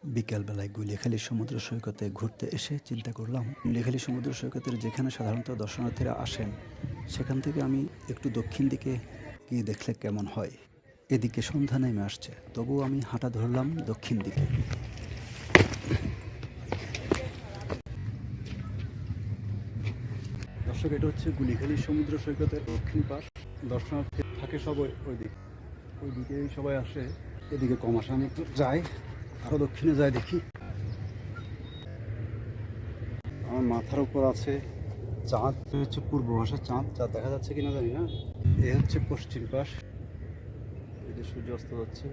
বিকালবেলায় গুলিয়াখালী সমুদ্র সৈকতে ঘুরতে এসে চিন্তা করলাম, গুলিয়াখালী সমুদ্র সৈকতের যেখানে সাধারণত দর্শনার্থীরা আসেন সেখান থেকে আমি একটু দক্ষিণ দিকে গিয়ে দেখলে কেমন হয়। এদিকে সন্ধ্যা নেমে আসছে, তবুও আমি হাঁটা ধরলাম দক্ষিণ দিকে। দর্শক, এটা হচ্ছে গুলিয়াখালী সমুদ্র সৈকতের দক্ষিণ পাশ। দর্শনার্থী থাকে সবাই ওইদিকেই সবাই আসে। এদিকে কম আসে, আমি একটু যাই, আরও দক্ষিণে যাই, দেখি। আমার মাথার উপর আছে চাঁদ, হচ্ছে পূর্ব পাশের চাঁদ, যা দেখা যাচ্ছে কিনা জানি না। এ হচ্ছে পশ্চিম পাশ, এই যে সূর্য অস্ত যাচ্ছে।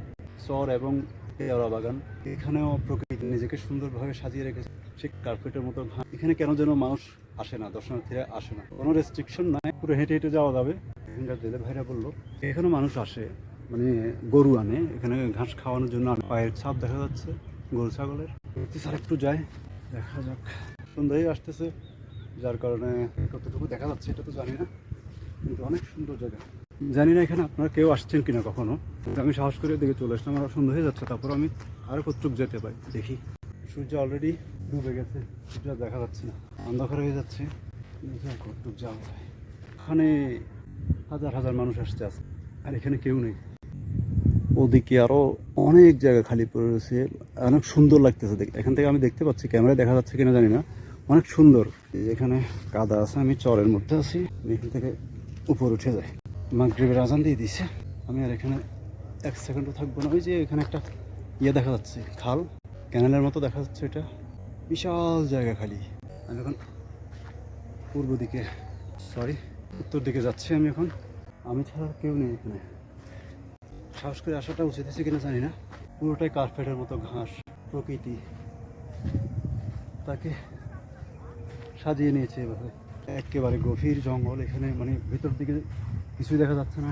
চর এবং পেয়ারা বাগান, এখানেও প্রকৃতি নিজেকে সুন্দরভাবে সাজিয়ে রেখেছে। সে কার্পেটের মতো এখানে কেন যেন মানুষ আসে না, দর্শনার্থীরা আসে না। কোনো রেস্ট্রিকশন নাই, পুরো হেঁটে হেঁটে যাওয়া যাবে। এখানকার জেলে ভাইরা বললো এখানে মানুষ আসে, মানে গরু আনে এখানে ঘাস খাওয়ানোর জন্য। পায়ের ছাপ দেখা যাচ্ছে গরু ছাগলের। স্যার একটু যায়, দেখা যাক। সন্ধ্যায় আসতেছে, যার কারণে কতটুকু দেখা যাচ্ছে এটা তো জানি না, কিন্তু অনেক সুন্দর জায়গা। জানি না এখানে আপনারা কেউ আসছেন কিনা কখনো। আমি সাহস করে দিকে চলে আসলাম, আমার সন্ধ্যা হয়ে যাচ্ছে। তারপর আমি আরও কতটুকু যেতে পারি দেখি। সূর্য অলরেডি ডুবে গেছে, সূর্য দেখা যাচ্ছে না, অন্ধকার হয়ে যাচ্ছে। কতটুকু যাওয়া যায়। ওখানে হাজার হাজার মানুষ আসছে আছে, আর এখানে কেউ নেই। ওদিকে আরও অনেক জায়গা খালি পড়ে রয়েছে, অনেক সুন্দর লাগতেছে দেখতে। এখান থেকে আমি দেখতে পাচ্ছি, ক্যামেরায় দেখা যাচ্ছে কিনা জানি না, অনেক সুন্দর। এখানে কাদা আছে, আমি চরের মধ্যে আছি, এখান থেকে উপর উঠে যায়। মাগরিবের আজান দিয়ে দিছে, আমি আর এখানে এক সেকেন্ডও থাকবো না। ওই যে এখানে একটা ইয়ে দেখা যাচ্ছে, খাল, ক্যানেলের মতো দেখা যাচ্ছে। এটা বিশাল জায়গা খালি। আমি এখন পূর্ব দিকে, উত্তর দিকে যাচ্ছি আমি এখন। আমি ছাড়া কেউ নেই এখানে। সাহস করে আসাটা উচিত হয়েছে কিনা জানি না। পুরোটাই কার্পেটের মতো ঘাস, প্রকৃতি তাকে সাজিয়ে নিয়েছে এভাবে। একেবারে গভীর জঙ্গল এখানে, মানে ভেতর দিকে কিছুই দেখা যাচ্ছে না।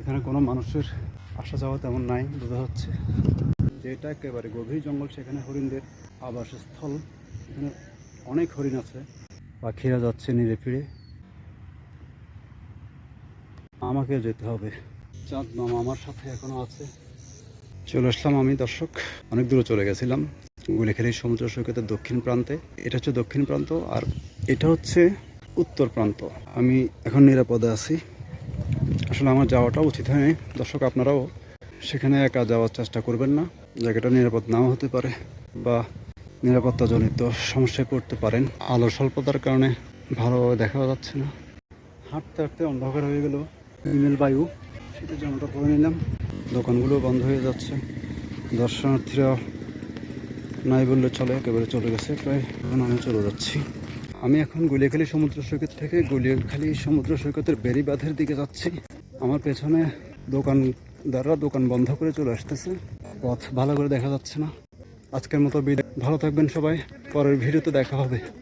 এখানে কোনো মানুষের আসা যাওয়া তেমন নাই, বোঝা যাচ্ছে যে এটা একেবারে গভীর জঙ্গল। সেখানে হরিণদের আবাসস্থল, এখানে অনেক হরিণ আছে। পাখিরা যাচ্ছে নিরে ফিরে। আমাকে যেতে হবে, চাঁদ মামা আমার সাথে এখনো আছে। চলে আসলাম আমি, দর্শক অনেক দূরে চলে গেছিলাম। গুলিয়াখালী সমুদ্র সৈকতের দক্ষিণ প্রান্তে, এটা হচ্ছে দক্ষিণ প্রান্ত, আর এটা হচ্ছে উত্তর প্রান্ত। আমি এখন নিরাপদে আছি। আসলে আমার যাওয়াটা উচিত হয়নি। দর্শক, আপনারাও সেখানে একা যাওয়ার চেষ্টা করবেন না, জায়গাটা নিরাপদ নাও হতে পারে, বা নিরাপত্তাজনিত সমস্যায় পড়তে পারেন। আলোর স্বল্পতার কারণে ভালো দেখা যাচ্ছে না। হাঁটতে হাঁটতে অন্ধকার হয়ে গেল। ইমেল বায়ু, সেটা জামাটা পরে নিলাম। দোকানগুলো বন্ধ হয়ে যাচ্ছে, দর্শনার্থীরা নাই বললে চলে, একেবারে চলে গেছে প্রায়। এখন আমি চলে যাচ্ছি। আমি এখন গুলিয়াখালী সমুদ্র সৈকত থেকে গুলিয়াখালী সমুদ্র সৈকতের বেড়িবাঁধের দিকে যাচ্ছি। আমার পেছনে দোকানদাররা দোকান বন্ধ করে চলে আসতেছে, পথ ভালো করে দেখা যাচ্ছে না। আজকের মতো বিদায়, ভালো থাকবেন সবাই, পরের ভিডিওতে দেখা হবে।